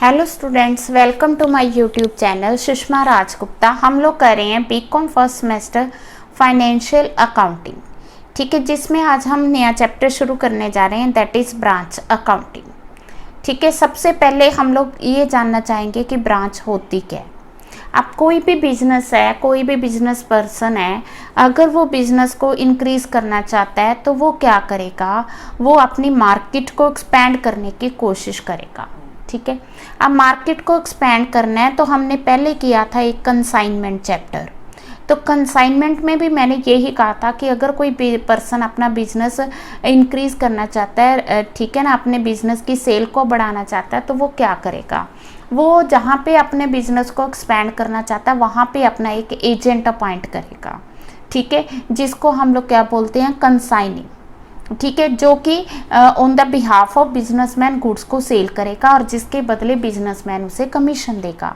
Hello students, welcome to my YouTube channel Sushma Rajgupta. हम लोग कर रहे हैं BCom first semester financial accounting. ठीक है, जिसमें आज हम नया चैप्टर शुरू करने जा रहे हैं, दैट इज़ ब्रांच अकाउंटिंग। ठीक है, सबसे पहले हम लोग ये जानना चाहेंगे कि ब्रांच होती क्या है। अब कोई भी बिजनेस है, कोई भी बिजनेस पर्सन है, अगर वो बिजनेस को इंक्रीज करना चाहता है तो वो क्या करेगा, वो अपनी मार्केट को एक्सपैंड करने की कोशिश करेगा। ठीक है, अब मार्केट को एक्सपैंड करना है तो हमने पहले किया था एक कंसाइनमेंट चैप्टर। तो कंसाइनमेंट में भी मैंने यही कहा था कि अगर कोई पर्सन अपना बिजनेस इंक्रीज करना चाहता है, ठीक है ना, अपने बिजनेस की सेल को बढ़ाना चाहता है, तो वो क्या करेगा, वो जहाँ पे अपने बिजनेस को एक्सपैंड करना चाहता है वहाँ पे अपना एक एजेंट अपॉइंट करेगा। ठीक है, जिसको हम लोग क्या बोलते हैं, कंसाइनिंग। ठीक है, जो कि on the behalf of businessman goods को सेल करेगा और जिसके बदले बिजनेसमैन उसे कमीशन देगा।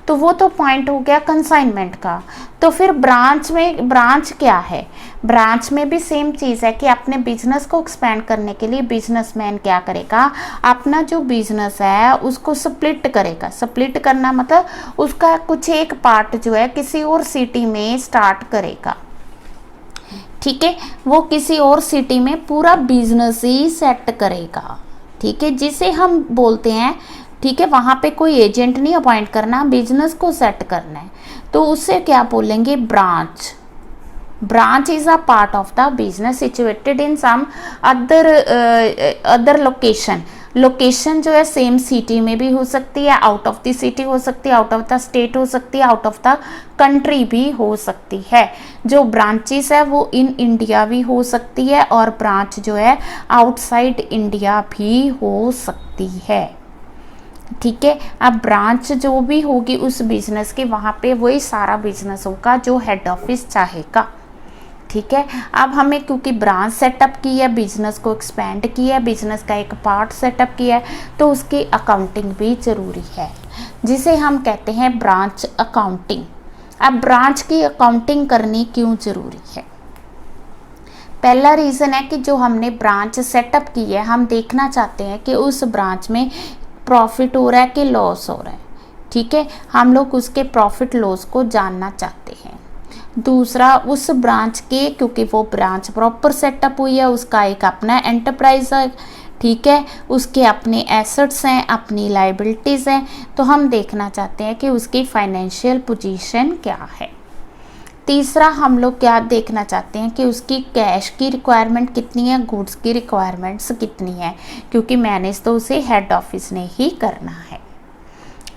तो वो तो पॉइंट हो गया कंसाइनमेंट का। तो फिर ब्रांच क्या है, ब्रांच में भी सेम चीज़ है कि अपने बिजनेस को एक्सपेंड करने के लिए बिजनेसमैन क्या करेगा, अपना जो बिजनेस है उसको स्प्लिट करेगा। स्प्लिट करना मतलब उसका कुछ एक पार्ट जो है किसी और सिटी में स्टार्ट करेगा। ठीक है, वो किसी और सिटी में पूरा बिजनेस ही सेट करेगा। ठीक है, जिसे हम बोलते हैं, ठीक है, वहाँ पे कोई एजेंट नहीं अपॉइंट करना, बिजनेस को सेट करना है, तो उससे क्या बोलेंगे, branch. Branch is a part of the business situated in some other location. Location जो है सेम सिटी में भी हो सकती है, आउट ऑफ द सिटी हो सकती है, आउट ऑफ द स्टेट हो सकती है, आउट ऑफ द कंट्री भी हो सकती है। जो ब्रांचेस है वो इन इंडिया भी हो सकती है और ब्रांच जो है आउटसाइड इंडिया भी हो सकती है। ठीक है, अब ब्रांच जो भी होगी उस बिजनेस के, वहाँ पे वही सारा बिजनेस होगा जो हेड ऑफिस चाहेगा। ठीक है, अब हमें क्योंकि ब्रांच सेटअप की है, बिजनेस को एक्सपेंड किया है, बिजनेस का एक पार्ट सेटअप किया है, तो उसकी अकाउंटिंग भी ज़रूरी है, जिसे हम कहते हैं ब्रांच अकाउंटिंग। अब ब्रांच की अकाउंटिंग करनी क्यों ज़रूरी है? पहला रीज़न है कि जो हमने ब्रांच सेटअप की है, हम देखना चाहते हैं कि उस ब्रांच में प्रॉफिट हो रहा है कि लॉस हो रहा है। ठीक है, हम लोग उसके प्रॉफिट लॉस को जानना चाहते हैं। दूसरा, उस ब्रांच के, क्योंकि वो ब्रांच प्रॉपर सेटअप हुई है, उसका एक अपना एंटरप्राइज है, ठीक है, उसके अपने एसेट्स हैं, अपनी लाइबिलिटीज़ हैं, तो हम देखना चाहते हैं कि उसकी फाइनेंशियल पोजीशन क्या है। तीसरा, हम लोग क्या देखना चाहते हैं कि उसकी कैश की रिक्वायरमेंट कितनी है, गुड्स की रिक्वायरमेंट्स कितनी है, क्योंकि मैनेज तो उसे हेड ऑफिस ने ही करना है।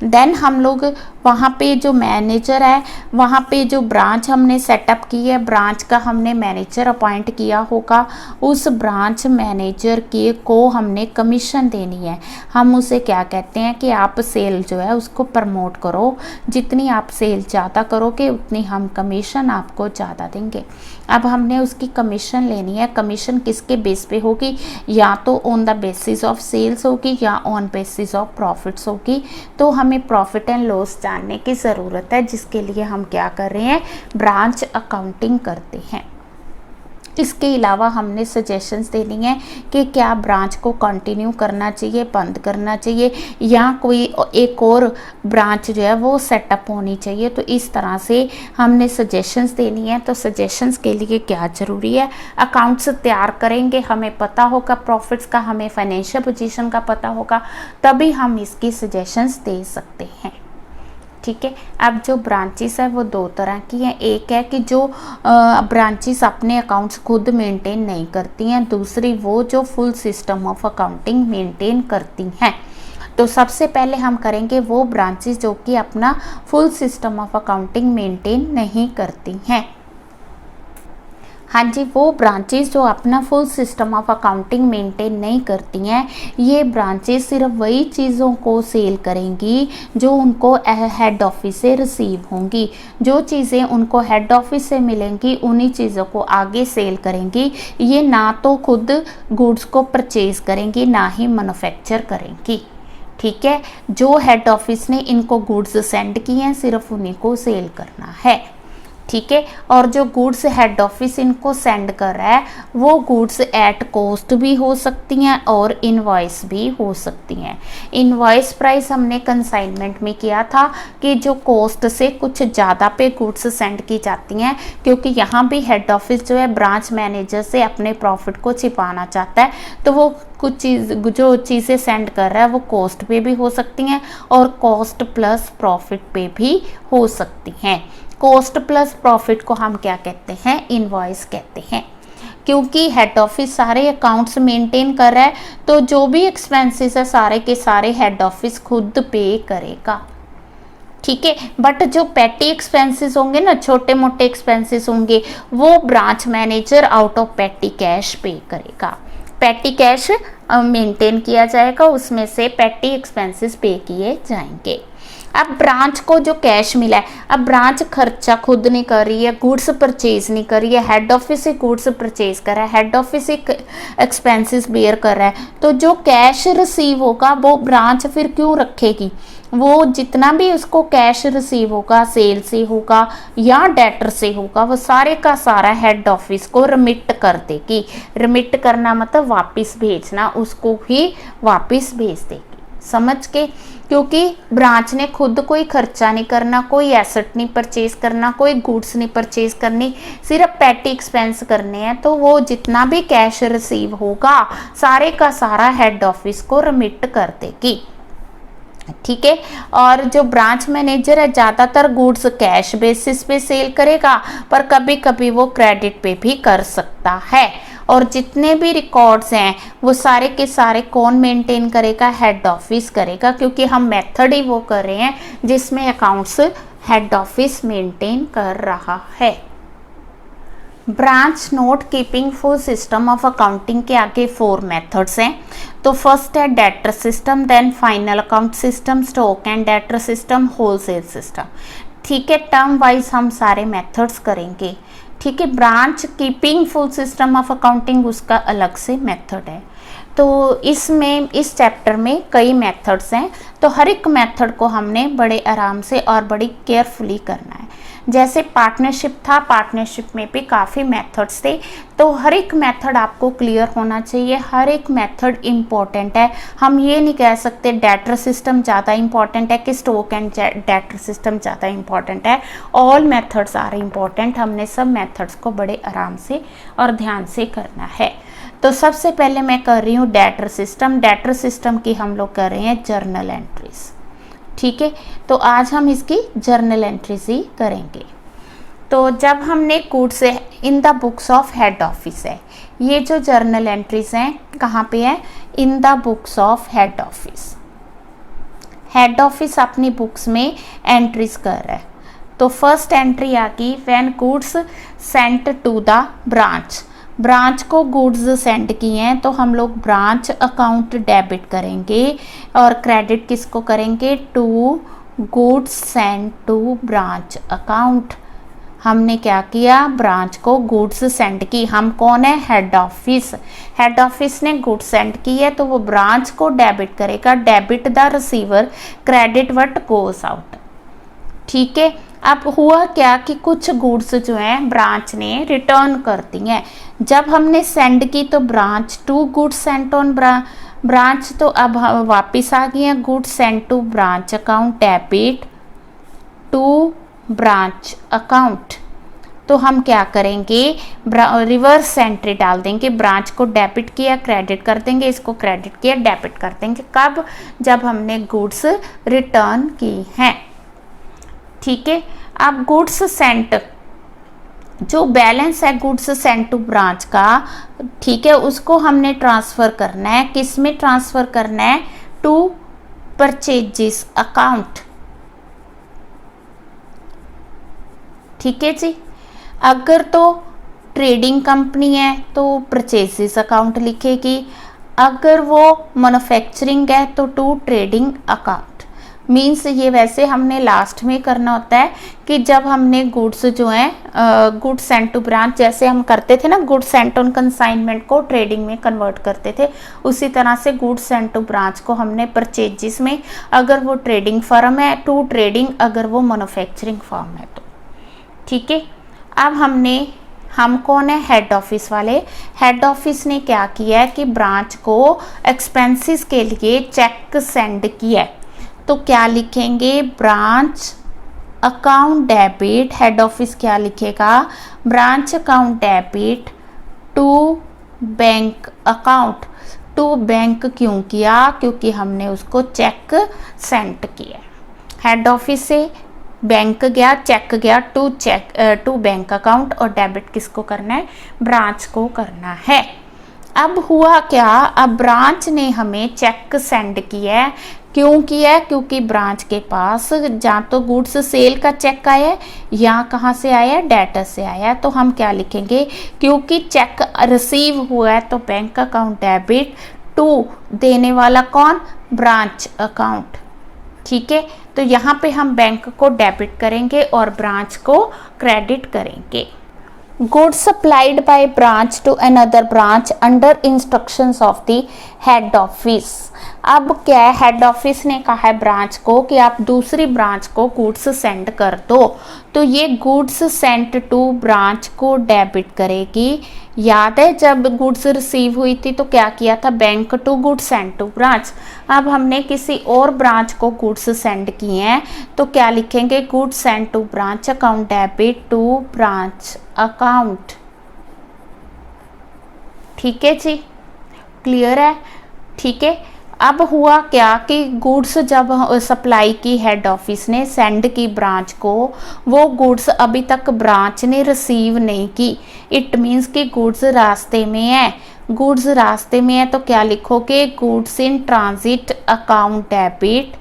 देन हम लोग वहाँ पे जो मैनेजर है, वहाँ पे जो ब्रांच हमने सेटअप की है, ब्रांच का हमने मैनेजर अपॉइंट किया होगा, उस ब्रांच मैनेजर के को हमने कमीशन देनी है। हम उसे क्या कहते हैं कि आप सेल जो है उसको प्रमोट करो, जितनी आप सेल ज़्यादा करोगे उतनी हम कमीशन आपको ज़्यादा देंगे। अब हमने उसकी कमीशन लेनी है। कमीशन किसके बेस पे होगी, या तो on the basis of sales होगी या ऑन बेसिस ऑफ प्रॉफिट्स होगी। तो हमें प्रॉफिट एंड लॉस जानने की ज़रूरत है, जिसके लिए हम क्या कर रहे हैं, ब्रांच अकाउंटिंग करते हैं। इसके अलावा हमने सजेशंस देनी है कि क्या ब्रांच को कंटिन्यू करना चाहिए, बंद करना चाहिए, या कोई एक और ब्रांच जो है वो सेटअप होनी चाहिए। तो इस तरह से हमने सजेशंस देनी है। तो सजेशंस के लिए क्या ज़रूरी है, अकाउंट्स तैयार करेंगे, हमें पता होगा प्रॉफिट्स का, हमें फाइनेंशियल पोजीशन का पता होगा, तभी हम इसकी सजेशंस दे सकते हैं। ठीक है, अब जो ब्रांचेस है वो दो तरह की हैं। एक है कि जो ब्रांचेस अपने अकाउंट्स खुद मेंटेन नहीं करती हैं, दूसरी वो जो full system of accounting maintain करती हैं। तो सबसे पहले हम करेंगे वो ब्रांचेस जो कि अपना full system of accounting maintain नहीं करती हैं। हाँ जी, वो ब्रांचेस जो अपना full system of accounting maintain नहीं करती हैं, ये ब्रांचेस सिर्फ वही चीज़ों को सेल करेंगी जो उनको हेड ऑफिस से रिसीव होंगी। जो चीज़ें उनको हेड ऑफिस से मिलेंगी उन्हीं चीज़ों को आगे सेल करेंगी। ये ना तो खुद गुड्स को परचेज करेंगी, ना ही मैन्युफैक्चर करेंगी। ठीक है, जो हेड ऑफिस ने इनको गुड्स सेंड किए हैं सिर्फ उन्हीं को सेल करना है। ठीक है। और जो गुड्स हेड ऑफिस इनको सेंड कर रहा है वो गुड्स एट कॉस्ट भी हो सकती हैं और इनवॉइस भी हो सकती हैं। इनवॉइस प्राइस हमने कंसाइनमेंट में किया था कि जो कॉस्ट से कुछ ज़्यादा पे गुड्स सेंड की जाती हैं, क्योंकि यहाँ भी हेड ऑफिस जो है ब्रांच मैनेजर से अपने प्रॉफिट को छिपाना चाहता है, तो वो कुछ जो चीज़ें सेंड कर रहा है वो कॉस्ट पे भी हो सकती हैं और कॉस्ट प्लस प्रॉफिट पे भी हो सकती हैं। कॉस्ट प्लस प्रॉफिट को हम क्या कहते हैं? इनवॉइस कहते हैं। क्योंकि हेड ऑफिस सारे अकाउंट्स मेंटेन कर रहा है तो जो भी एक्सपेंसेस है सारे के सारे हेड ऑफिस खुद पे करेगा, ठीक है। बट जो पेटी एक्सपेंसेस होंगे ना, छोटे मोटे एक्सपेंसेस होंगे, वो ब्रांच मैनेजर आउट ऑफ पेटी कैश पे करेगा। पेटी कैश मेंटेन किया जाएगा, उसमें से पेटी एक्सपेंसेस पे किए जाएंगे। अब ब्रांच को जो कैश मिला है, अब ब्रांच खर्चा खुद नहीं कर रही है, गुड्स परचेज नहीं कर रही है, हेड ऑफिस से गुड्स परचेज कर रहा है, हेड ऑफिस से एक्सपेंसेस बेयर कर रहा है, तो जो कैश रिसीव होगा वो ब्रांच फिर क्यों रखेगी? वो जितना भी उसको कैश रिसीव होगा, सेल से होगा या डेटर से होगा, वो सारे का सारा हेड ऑफिस को रिमिट कर देगी। रिमिट करना मतलब वापस भेजना, उसको ही वापस भेज देगी, समझ के। क्योंकि ब्रांच ने खुद कोई खर्चा नहीं करना, कोई एसेट नहीं परचेज करना, कोई गुड्स नहीं परचेज करनी, सिर्फ पेटी एक्सपेंस करने हैं, तो वो जितना भी कैश रिसीव होगा सारे का सारा हेड ऑफिस को रिमिट कर देगी, ठीक है। और जो ब्रांच मैनेजर है ज़्यादातर गुड्स कैश बेसिस पे सेल करेगा, पर कभी कभी वो क्रेडिट पे भी कर सकता है। और जितने भी रिकॉर्ड्स हैं वो सारे के सारे कौन मेंटेन करेगा? हेड ऑफिस करेगा, क्योंकि हम मेथड ही वो कर रहे हैं जिसमें अकाउंट्स हेड ऑफिस मेंटेन कर रहा है। Branch note keeping full system of accounting के आगे 4 मेथड्स हैं। तो फर्स्ट है debtor system, then final account system, stock and debtor system, wholesale system, ठीक है। टर्म वाइज हम सारे मेथड्स करेंगे, ठीक है। Branch keeping full system of accounting उसका अलग से मेथड है। तो इसमें इस चैप्टर में कई मेथड्स हैं, तो हर एक मेथड को हमने बड़े आराम से और बड़ी केयरफुली करना है। जैसे पार्टनरशिप था, पार्टनरशिप में भी काफ़ी मेथड्स थे, तो हर एक मेथड आपको क्लियर होना चाहिए, हर एक मेथड इम्पॉर्टेंट है। हम ये नहीं कह सकते डेटर सिस्टम ज़्यादा इम्पॉर्टेंट है कि स्टॉक एंड डेटर सिस्टम ज़्यादा इम्पॉर्टेंट है। ऑल मेथड्स आर इम्पॉर्टेंट, हमने सब मेथड्स को बड़े आराम से और ध्यान से करना है। तो सबसे पहले मैं कर रही हूँ डेटर सिस्टम। डेटर सिस्टम की हम लोग कर रहे हैं जर्नल एंट्रीज, ठीक है। तो आज हम इसकी जर्नल एंट्रीज ही करेंगे। तो जब हमने goods in the books of head office है, ये जो जर्नल एंट्रीज हैं कहाँ पे है? In the books of head office. Head office अपनी बुक्स में एंट्रीज कर रहा है। तो फर्स्ट एंट्री आ गई when goods sent to the branch. Branch को गुड्स सेंड किए हैं तो हम लोग ब्रांच अकाउंट डेबिट करेंगे और क्रेडिट किसको करेंगे? To goods send to branch account. हमने क्या किया? ब्रांच को गुड्स सेंड की। हम कौन है? Head office. हेड ऑफिस ने गुड्स सेंड की है तो वो ब्रांच को डेबिट करेगा। Debit the receiver, credit what goes out, ठीक है। अब हुआ क्या कि कुछ गुड्स जो हैं ब्रांच ने रिटर्न कर दी हैं। जब हमने सेंड की तो branch to goods sent on branch, तो अब वापस आ गई हैं goods sent to branch account, debit to branch account. तो हम क्या करेंगे? रिवर्स एंट्री डाल देंगे। ब्रांच को डेबिट किया, क्रेडिट कर देंगे, इसको क्रेडिट किया, डेबिट कर देंगे। कब? जब हमने गुड्स रिटर्न की हैं, ठीक है। अब गुड्स सेंट, जो बैलेंस है गुड्स सेंट टू ब्रांच का, ठीक है, उसको हमने ट्रांसफ़र करना है। किस में ट्रांसफ़र करना है? टू परचेजेस अकाउंट, ठीक है जी। अगर तो ट्रेडिंग कंपनी है तो परचेजेस अकाउंट लिखेगी, अगर वो मैन्युफैक्चरिंग है तो टू ट्रेडिंग अकाउंट। मीन्स ये वैसे हमने लास्ट में करना होता है कि जब हमने गुड्स जो हैं गुड्स सेंट टू ब्रांच, जैसे हम करते थे ना गुड्स सेंट ऑन कंसाइनमेंट को ट्रेडिंग में कन्वर्ट करते थे, उसी तरह से गुड्स सेंट टू ब्रांच को हमने परचेजिस में, अगर वो ट्रेडिंग फर्म है टू ट्रेडिंग, अगर वो मैन्युफैक्चरिंग फर्म है तो, ठीक है। अब हम कौन है, हेड ऑफिस वाले। हेड ऑफिस ने क्या किया है कि ब्रांच को एक्सपेंसेस के लिए चेक सेंड किया है। तो क्या लिखेंगे, branch account debit, head office क्या लिखेगा, branch account debit to bank account. To bank क्यों किया, क्योंकि हमने उसको चेक सेंड किया। हेड ऑफिस से बैंक गया, चेक गया टू बैंक अकाउंट, और डेबिट किसको करना है, ब्रांच को करना है। अब हुआ क्या, अब ब्रांच ने हमें चेक सेंड किया है। क्यों किया है, क्योंकि ब्रांच के पास जहाँ तो गुड्स सेल का चेक आया है, या कहाँ से आया है, डेटर से आया है। तो हम क्या लिखेंगे, क्योंकि चेक रिसीव हुआ है तो बैंक अकाउंट डेबिट टू, देने वाला कौन, ब्रांच अकाउंट। ठीक है, तो यहाँ पे हम बैंक को डेबिट करेंगे और ब्रांच को क्रेडिट करेंगे। Goods supplied by branch to another branch under instructions of the head office. अब क्या है, हेड ऑफिस ने कहा है ब्रांच को कि आप दूसरी ब्रांच को गुड्स सेंड कर दो। तो ये गुड्स सेंड टू ब्रांच को डेबिट करेगी। याद है जब गुड्स रिसीव हुई थी तो क्या किया था, bank to goods send to branch. अब हमने किसी और ब्रांच को गुड्स सेंड किए हैं तो क्या लिखेंगे, goods send to branch account debit to branch account. ठीक है जी, क्लियर है। ठीक है, अब हुआ क्या कि गुड्स जब सप्लाई की हेड ऑफिस ने, सेंड की ब्रांच को, वो गुड्स अभी तक ब्रांच ने रिसीव नहीं की। इट मीन्स कि गुड्स रास्ते में है। गुड्स रास्ते में है तो क्या लिखोगे, goods in transit account debit.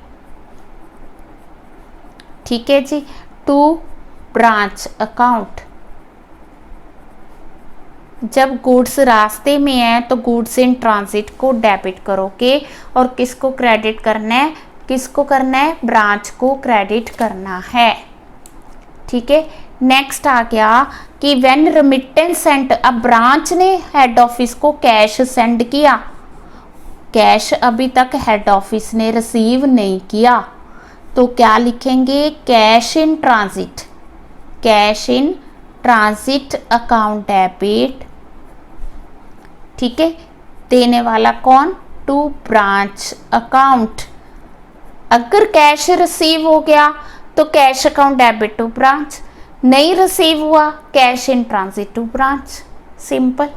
ठीक है जी, टू ब्रांच अकाउंट। जब गुड्स रास्ते में है तो गुड्स इन ट्रांजिट को डेबिट करोगे और किसको क्रेडिट करना है, किसको करना है, ब्रांच को क्रेडिट करना है। ठीक है, नेक्स्ट आ गया कि व्हेन रेमिटेंस सेंट, अब ब्रांच ने हेड ऑफिस को कैश सेंड किया, कैश अभी तक हेड ऑफिस ने रिसीव नहीं किया, तो क्या लिखेंगे, cash in transit, cash in transit account debit. ठीक है, देने वाला कौन, टू ब्रांच अकाउंट। अगर कैश रिसीव हो गया तो cash account debit to branch, नहीं रिसीव हुआ cash in transit to branch, simple.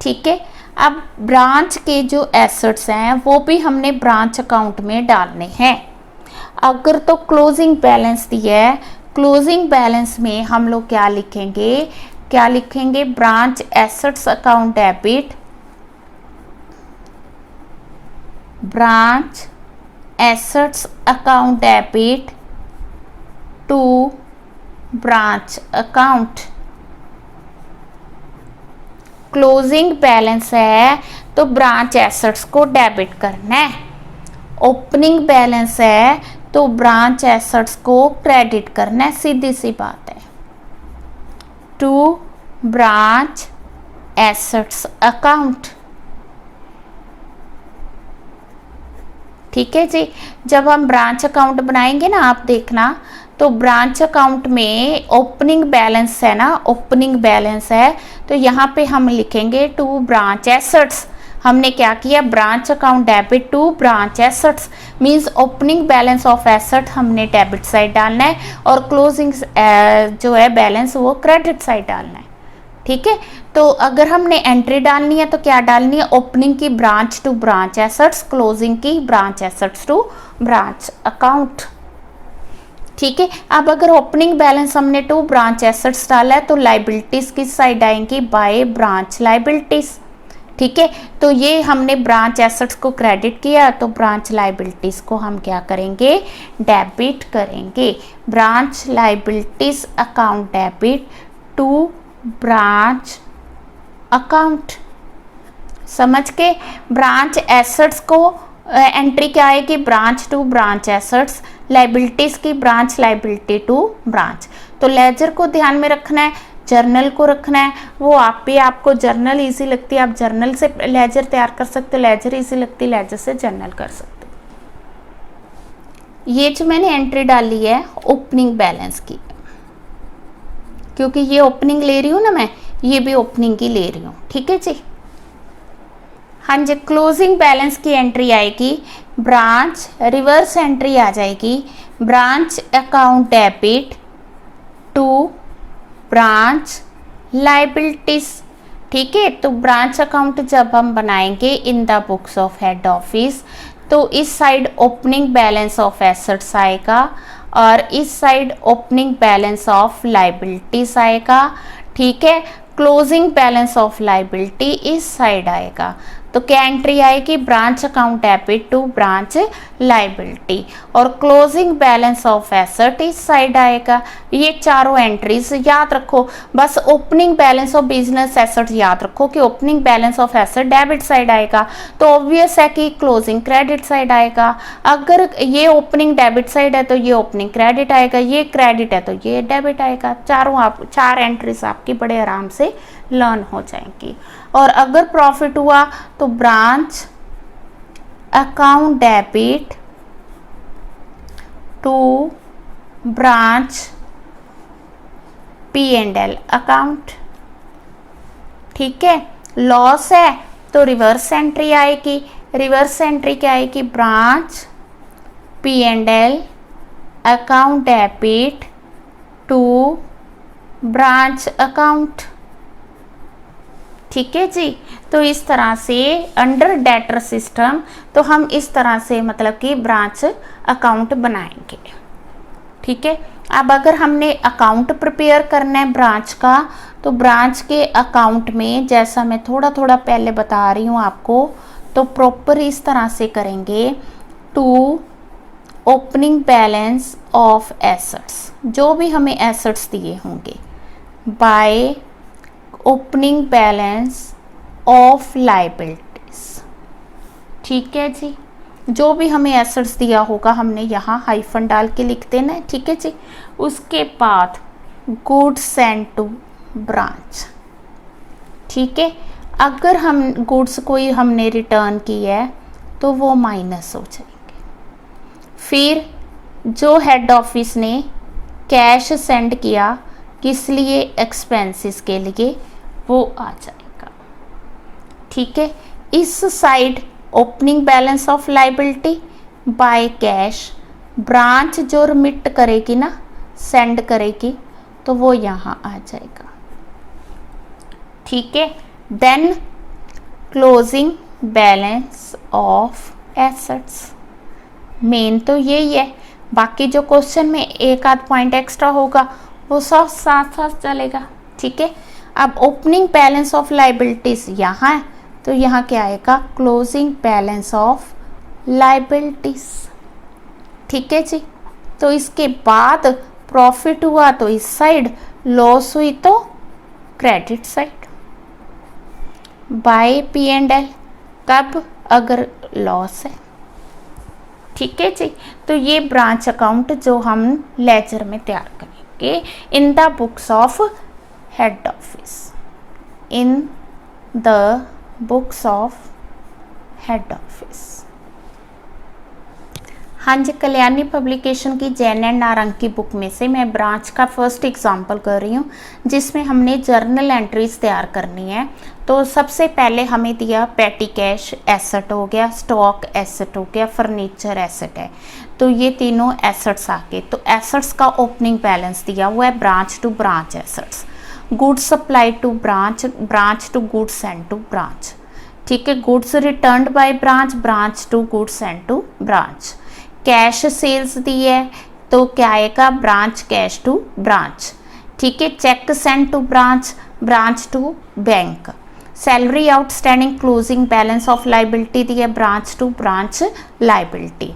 ठीक है, अब ब्रांच के जो एसेट्स हैं वो भी हमने ब्रांच अकाउंट में डालने हैं। अगर तो क्लोजिंग बैलेंस दिया है, क्लोजिंग बैलेंस में हम लोग क्या लिखेंगे, क्या लिखेंगे, branch assets account debit, branch assets account debit to branch account. Closing balance है तो ब्रांच एसेट्स को डेबिट करना है, ओपनिंग बैलेंस है तो ब्रांच एसेट्स को क्रेडिट करना है, सीधी सी बात है। To branch assets account. ठीक है जी, जब हम ब्रांच अकाउंट बनाएंगे ना, आप देखना, तो ब्रांच अकाउंट में ओपनिंग बैलेंस है ना, ओपनिंग बैलेंस है तो यहाँ पे हम लिखेंगे टू ब्रांच एसेट्स। हमने क्या किया, branch account debit to branch assets, means opening balance of asset हमने डेबिट साइड डालना है और क्लोजिंग जो है बैलेंस वो क्रेडिट साइड डालना है। ठीक है, तो अगर हमने एंट्री डालनी है तो क्या डालनी है, ओपनिंग की branch to branch assets, closing की branch assets to branch account. ठीक है, अब अगर ओपनिंग बैलेंस हमने टू ब्रांच एसेट्स डाला है तो लाइबिलिटीज किस साइड आएंगी, बाय ब्रांच लाइबिलिटीज। ठीक है, तो ये हमने ब्रांच एसेट्स को क्रेडिट किया तो ब्रांच लाइबिलिटीज को हम क्या करेंगे, डेबिट करेंगे। Branch liabilities account debit to branch account. समझ के, ब्रांच एसेट्स को एंट्री क्या आएगी, branch to branch assets, liabilities की ब्रांच लाइबिलिटी टू ब्रांच। तो लेजर को ध्यान में रखना है, जर्नल को रखना है, वो आप भी, आपको जर्नल इजी लगती है आप जर्नल से लेजर तैयार कर सकते हो, लेजर इजी लगती है लेजर से जर्नल कर सकते हो। ये जो मैंने एंट्री डाली है ओपनिंग बैलेंस की, क्योंकि ये ओपनिंग ले रही हूँ ना मैं, ये भी ओपनिंग की ले रही हूँ, ठीक है जी। हाँ जी, क्लोजिंग बैलेंस की एंट्री आएगी ब्रांच, रिवर्स एंट्री आ जाएगी branch account debit to branch liabilities, ठीक है। तो ब्रांच अकाउंट जब हम बनाएंगे in the books of head office, तो इस side opening balance of assets आएगा और इस side opening balance of liabilities आएगा, ठीक है। क्लोजिंग बैलेंस ऑफ लाइबिलिटी इस साइड आएगा। तो क्या एंट्री आएगी, branch account debit to branch liability, और क्लोजिंग बैलेंस ऑफ एसेट इस साइड आएगा। ये चारों एंट्रीज याद रखो, बस opening balance of business asset याद रखो कि opening balance of asset debit side आएगा, तो ऑब्वियस है कि क्लोजिंग क्रेडिट साइड आएगा। अगर ये ओपनिंग डेबिट साइड है तो ये ओपनिंग क्रेडिट आएगा, ये क्रेडिट है तो ये डेबिट आएगा। चार एंट्रीज आपकी बड़े आराम से लर्न हो जाएंगी। और अगर प्रॉफिट हुआ तो branch account debit to branch P&L account, ठीक है। लॉस है तो रिवर्स एंट्री आएगी, रिवर्स एंट्री क्या आएगी, branch P&L account debit to branch account, ठीक है जी। तो इस तरह से अंडर डेटर सिस्टम तो हम इस तरह से मतलब कि ब्रांच अकाउंट बनाएंगे, ठीक है। अब अगर हमने अकाउंट प्रिपेयर करना है ब्रांच का, तो ब्रांच के अकाउंट में जैसा मैं थोड़ा थोड़ा पहले बता रही हूँ आपको, तो प्रॉपर इस तरह से करेंगे to opening balance of assets, जो भी हमें एसेट्स दिए होंगे, by opening balance of liabilities, ठीक है जी। जो भी हमें एसेट्स दिया होगा हमने यहाँ हाइफन डाल के लिख देना है, ठीक है जी। उसके बाद गुड्स सेंड टू ब्रांच, ठीक है। अगर हम गुड्स कोई हमने रिटर्न की है तो वो माइनस हो जाएंगे। फिर जो हेड ऑफिस ने कैश सेंड किया किस लिए, एक्सपेंसेस के लिए, वो आ जाएगा, ठीक है। इस side opening balance of liability by cash, branch जो रिमिट करेगी ना, सेंड करेगी, तो वो यहाँ आ जाएगा, ठीक है। Then closing balance of assets, main तो यही है, बाकी जो क्वेश्चन में एक आध पॉइंट एक्स्ट्रा होगा वो सब साथ साथ चलेगा, ठीक है। अब ओपनिंग बैलेंस ऑफ लाइबिलिटीज यहाँ है, तो यहाँ क्या आएगा, क्लोजिंग बैलेंस ऑफ लाइबिलिटीज, ठीक है जी। तो इसके बाद प्रॉफिट हुआ तो इस साइड, लॉस हुई तो क्रेडिट साइड बाय P&L, कब, अगर लॉस है, ठीक है जी। तो ये ब्रांच अकाउंट जो हम लेजर में तैयार करेंगे इन the books of head office, in the books of head office. हाँ जी, कल्याणी पब्लिकेशन की जैन एंड नारंग की बुक में से मैं ब्रांच का फर्स्ट एग्जांपल कर रही हूँ, जिसमें हमने जर्नल एंट्रीज तैयार करनी है। तो सबसे पहले हमें दिया पेटी कैश एसेट हो गया, स्टॉक एसेट हो गया, फर्नीचर एसेट है, तो ये तीनों एसेट्स आ गए। तो एसेट्स का ओपनिंग बैलेंस दिया हुआ है branch to branch assets, goods supply to branch, branch to goods send to branch, ठीक है। Goods returned by branch, branch to goods send to branch. Cash sales दी है तो क्या आएगा, ब्रांच कैश टू ब्रांच, ठीक है। Cheque send to branch, branch to bank. Salary outstanding closing balance of liability दी है ब्रांच टू ब्रांच लाइबिलिटी,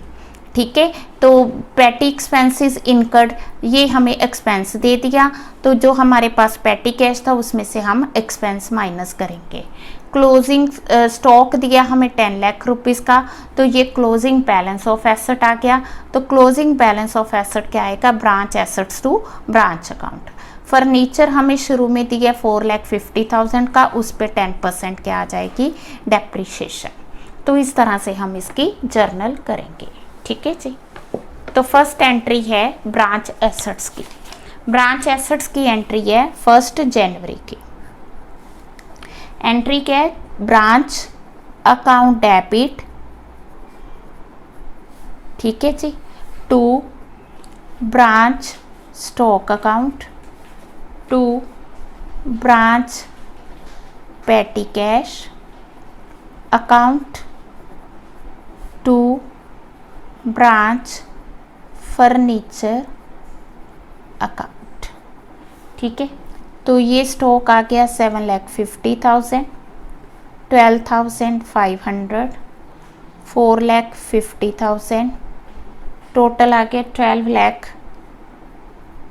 ठीक है। तो पेटी एक्सपेंसेस इनकर्ड, ये हमें एक्सपेंस दे दिया, तो जो हमारे पास पेटी कैश था उसमें से हम एक्सपेंस माइनस करेंगे। क्लोजिंग स्टॉक दिया हमें 10 लाख रुपीस का, तो ये क्लोजिंग बैलेंस ऑफ एसेट आ गया। तो क्लोजिंग बैलेंस ऑफ एसेट क्या आएगा, branch assets to branch account. Furniture हमें शुरू में दिया 4,50,000 का, उस पर 10% क्या आ जाएगी, डेप्रिसिएशन। तो इस तरह से हम इसकी जर्नल करेंगे, ठीक है जी। तो फर्स्ट एंट्री है ब्रांच एसेट्स की। ब्रांच एसेट्स की एंट्री है 1 जनवरी की। एंट्री क्या है? ब्रांच अकाउंट डेबिट, ठीक है जी, to branch stock account, to branch petty cash account, to branch furniture account. ठीक है, तो ये स्टॉक आ गया 7,50,000, 12,500, 4,50,000, टोटल आ गया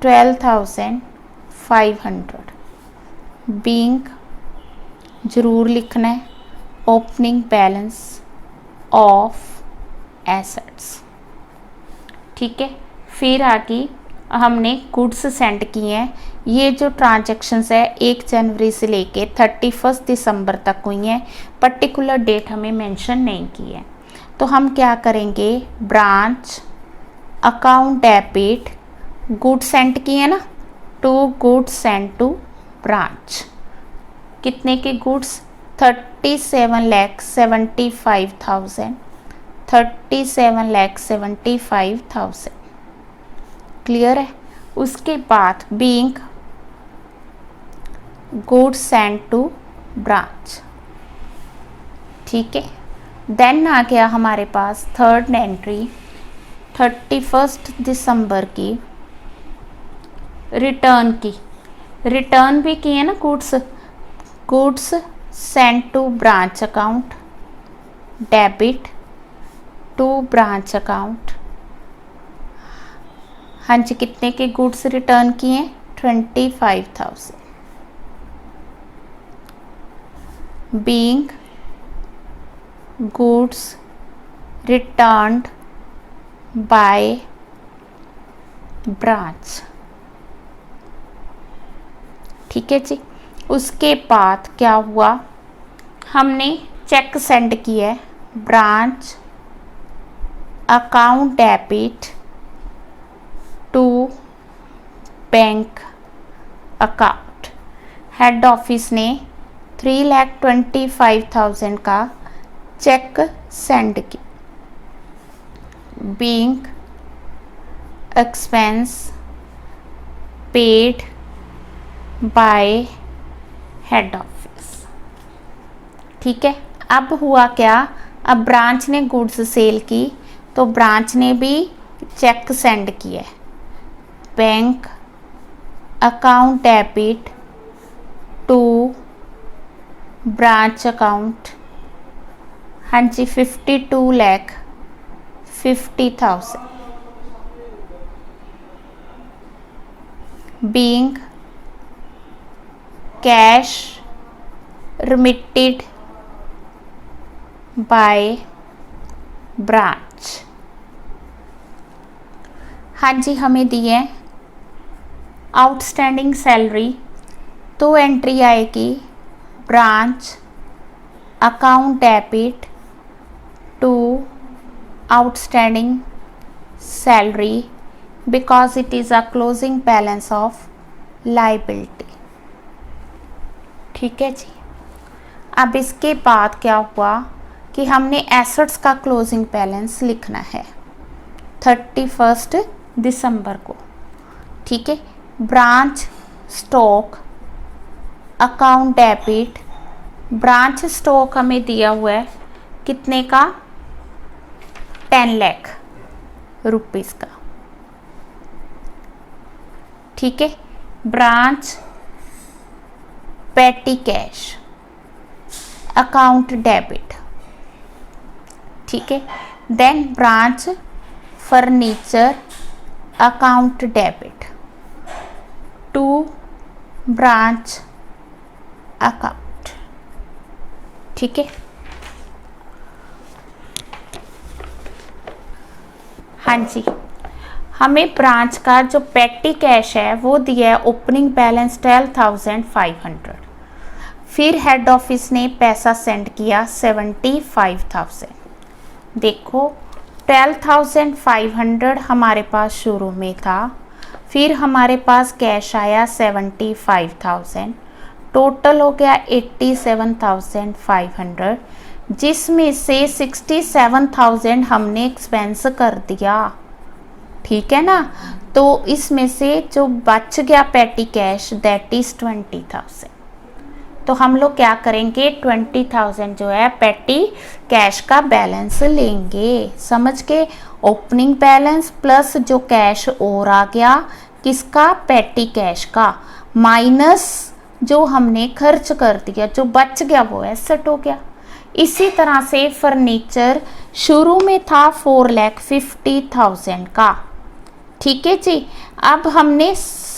12,500। बीइंग जरूर लिखना है ओपनिंग बैलेंस ऑफ एसेट्स। ठीक है, फिर आगे हमने गुड्स सेंड किए हैं। ये जो ट्रांजैक्शंस है 1 जनवरी से लेके 31 दिसंबर तक हुई हैं, पर्टिकुलर डेट हमें मेंशन नहीं की है। तो हम क्या करेंगे, branch account debit goods send किए ना, to goods send to branch. कितने के गुड्स? 37,75,000, 37,75,000। क्लियर है? उसके बाद being goods send to branch. ठीक है, देन आ गया हमारे पास थर्ड एंट्री 31 दिसंबर की, रिटर्न की। रिटर्न भी किए ना goods send to branch account debit to branch account. हाँ जी, कितने के गुड्स रिटर्न किए? 25,000। Being goods returned by branch. ठीक है जी, उसके बाद क्या हुआ, हमने चेक सेंड किया है branch account debit to bank account. Head office ने 3,25,000 का चेक सेंड किया। Being expense paid by head office. ठीक है, अब हुआ क्या, अब ब्रांच ने गुड्स सेल की तो ब्रांच ने भी चेक सेंड किया है bank account debit to branch account. हाँ जी, 52,50,000। Being cash remitted by branch. हाँ जी, हमें दिए आउटस्टैंडिंग सैलरी, तो एंट्री आएगी branch account debit to outstanding salary because it is a closing balance of liability. ठीक है जी, अब इसके बाद क्या हुआ कि हमने एसेट्स का क्लोजिंग बैलेंस लिखना है 31 दिसंबर को। ठीक है, branch stock account debit, branch stock हमें दिया हुआ है कितने का? 10 लाख रुपीज़ का। ठीक है, branch petty cash account debit. ठीक है, then branch furniture account debit to branch account. ठीक है, हाँ जी, हमें ब्रांच का जो पेटी कैश है वो दिया है ओपनिंग बैलेंस 12,500। फिर हेड ऑफिस ने पैसा सेंड किया 75,000। देखो 12,500 हमारे पास शुरू में था, फिर हमारे पास कैश आया 75,000, टोटल हो गया 87,500, जिसमें से 67,000 हमने एक्सपेंस कर दिया, ठीक है ना। तो इसमें से जो बच गया पेटी कैश दैट इज 20,000। तो हम लोग क्या करेंगे, 20,000 जो है पेटी कैश का बैलेंस लेंगे, समझ के। ओपनिंग बैलेंस प्लस जो कैश और आ गया किसका, पेटी कैश का, माइनस जो हमने खर्च कर दिया, जो बच गया वो एसेट हो गया। इसी तरह से फर्नीचर शुरू में था 4,50,000 का, ठीक है जी। अब हमने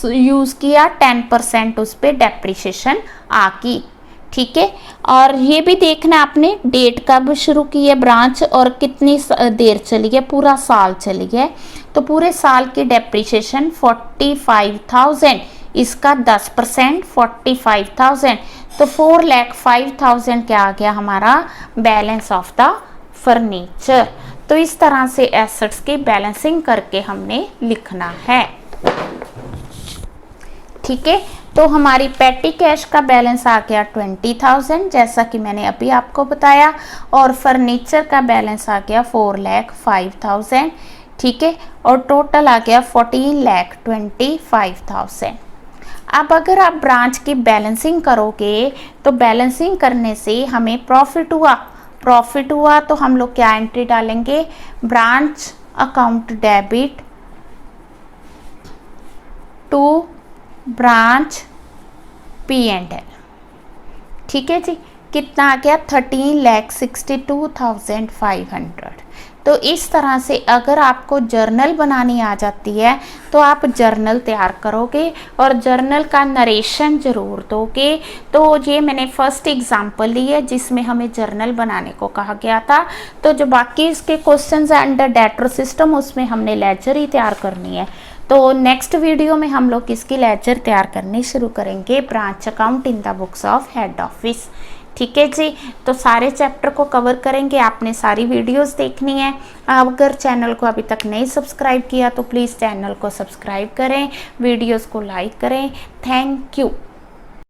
यूज़ किया 10% उस पर डेप्रिसिएशन आकी, ठीक है। और ये भी देखना आपने डेट कब शुरू की है ब्रांच और कितनी देर चली है, पूरा साल चली है। तो पूरे साल की डेप्रिसिएशन 45,000, इसका 10% 45,000, तो 4,05,000 क्या आ गया हमारा बैलेंस ऑफ द फर्नीचर। तो इस तरह से एसेट्स की बैलेंसिंग करके हमने लिखना है, ठीक है। तो हमारी पेटी कैश का बैलेंस आ गया 20,000 जैसा कि मैंने अभी आपको बताया, और फर्नीचर का बैलेंस आ गया 4,05,000, ठीक है। और टोटल आ गया 14,25,000। अब अगर आप ब्रांच की बैलेंसिंग करोगे तो बैलेंसिंग करने से हमें प्रॉफिट हुआ तो हम लोग क्या एंट्री डालेंगे, branch account debit to branch P&L, ठीक है जी। कितना आ गया, 13,62,500। तो इस तरह से अगर आपको जर्नल बनानी आ जाती है तो आप जर्नल तैयार करोगे और जर्नल का नरेशन ज़रूर दोगे। तो ये मैंने फर्स्ट एग्जांपल ली है जिसमें हमें जर्नल बनाने को कहा गया था। तो जो बाकी इसके क्वेश्चंस हैं अंडर डेटर सिस्टम, उसमें हमने लेजर ही तैयार करनी है। तो नेक्स्ट वीडियो में हम लोग इसकी लेजर तैयार करनी शुरू करेंगे, branch account in the books of head office, ठीक है जी। तो सारे चैप्टर को कवर करेंगे, आपने सारी वीडियोस देखनी है। अगर चैनल को अभी तक नहीं सब्सक्राइब किया तो प्लीज़ चैनल को सब्सक्राइब करें, वीडियोस को लाइक करें। Thank you.